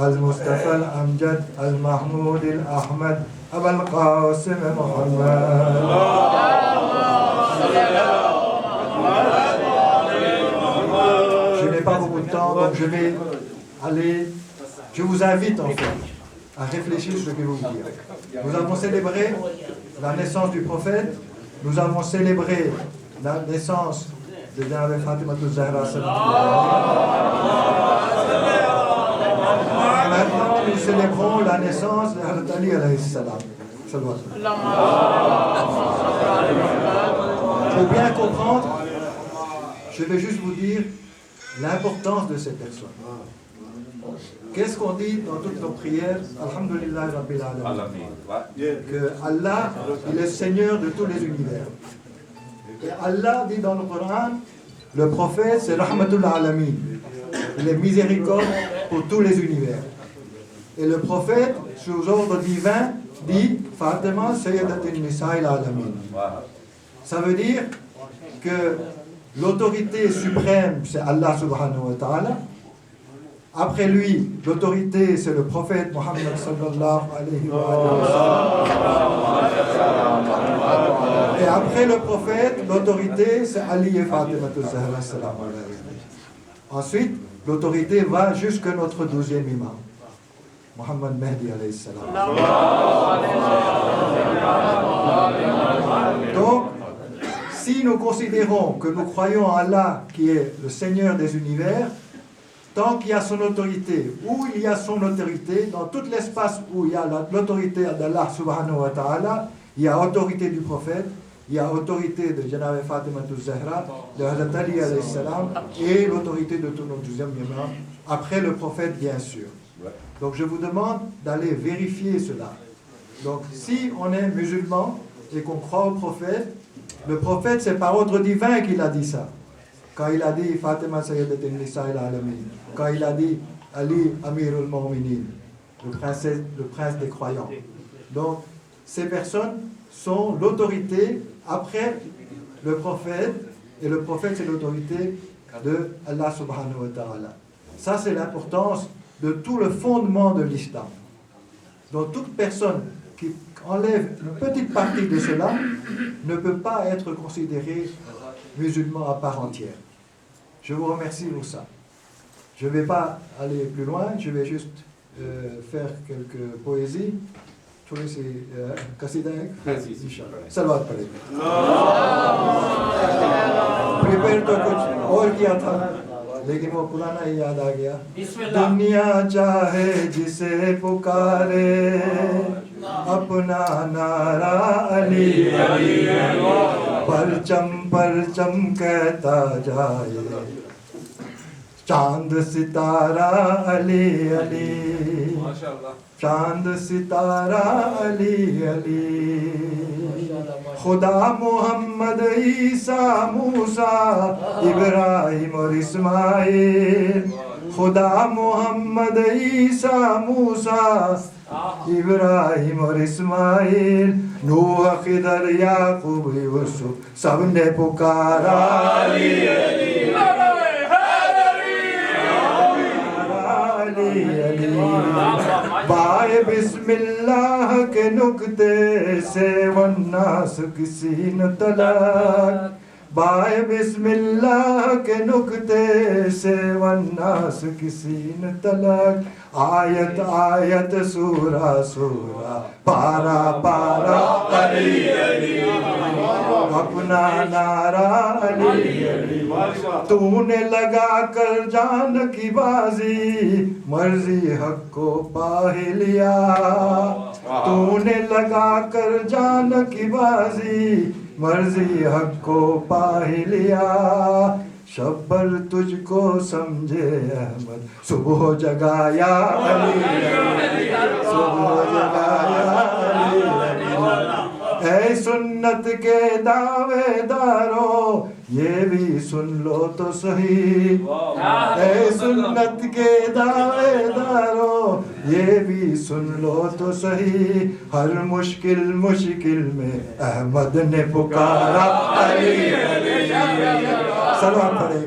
المصطفى الأمجد المحمود الأحمد أبا القاسم محمد. Je n'ai pas beaucoup de temps, donc je vous invite en fait à réfléchir sur ce que je vais vous dire. Nous avons célébré la naissance du prophète, nous avons célébré la naissance de Janab Fatima Zahra. Maintenant, nous célébrons la naissance de Hazrat Ali alayhi salam. Pour bien comprendre, je vais juste vous dire l'importance de ces personnes. Qu'est-ce qu'on dit dans toutes nos prières? Alhamdulillah Rabbil Alamin. Que Allah, il est Seigneur de tous les univers. Et Allah dit dans le Coran, le prophète c'est Rahmatul Alamin. Il est miséricorde pour tous les univers. Et le prophète, sous ordre divin, dit Fatima Sayyidatul Nisa'il Alamin. Ça veut dire que l'autorité suprême c'est Allah subhanahu wa ta'ala. Après lui, l'autorité c'est le prophète Mohammed sallallahu alayhi wa sallam. Et après le prophète, l'autorité c'est Ali et Fatima Zahra. Ensuite, l'autorité va jusqu'à notre 12e imam, Mohammed Mahdi alayhi salam. Donc, si nous considérons que nous croyons en Allah qui est le Seigneur des univers, tant qu'il y a son autorité, où il y a son autorité, dans tout l'espace où il y a l'autorité d'Allah subhanahu wa ta'ala, il y a autorité du prophète, il y a autorité de Janab Fatima Zahra, de Hazrat Ali alayhi salam, et l'autorité de tout notre 12e imam, après le prophète bien sûr. Donc je vous demande d'aller vérifier cela. Donc si on est musulman et qu'on croit au prophète, le prophète c'est par ordre divin qu'il a dit ça. Quand il a dit Fatima Sayyidatul Nisa'il Alamin, quand il a dit Ali Amirul Mu'minin, le prince des croyants. Donc ces personnes sont l'autorité après le prophète, et le prophète c'est l'autorité de Allah subhanahu wa ta'ala. Ça c'est l'importance de tout le fondement de l'islam. Donc toute personne qui enlève une petite partie de cela ne peut pas être considéré musulman à part entière. Je vous remercie pour ça. Je ne vais pas aller plus loin, je vais juste faire quelques poésies. थोड़ी सी कसीदा है सलवात पढ़ेंगे प्रिपेयर तो कुछ और किया था लेकिन वो पुराना ही याद आ गया दुनिया चाहे जिसे पुकारे अपना नारा अली अली परचम परचम कहता जाए चांद सितारा अली अली चांद सितारा अली अली खुदा मोहम्मद ईसा मूसा इब्राहिम और इस्माइल खुदा मोहम्मद ईसा मूसा इब्राहिम और इस्माइल नूह खिदर याकूब यूसुफ सबने पुकारा अली अली बाए बिस्मिल्लाह के नुक्ते से वन्नास किसी न तलक बाए बिस्मिल्लाह के नुक्ते से वन्नास किसी न तलक आयत आयत सूरा सूरा पारा पारा अली अली अपना नारा अली अली तूने लगा कर जान की बाजी मर्जी हक को पा ही लिया तूने लगा कर जान की बाजी मर्जी हक को पा ही लिया शब्बर तुझको समझे अहमद सुबह जगाया अली सुबह जगाया अली ऐ सुन्नत के दावेदारों ये भी सुन लो तो सही ऐ सुन्नत के दावेदारों ये भी सुन लो तो सही हर मुश्किल मुश्किल में अहमद ने पुकारा अली अली सलाम पढ़े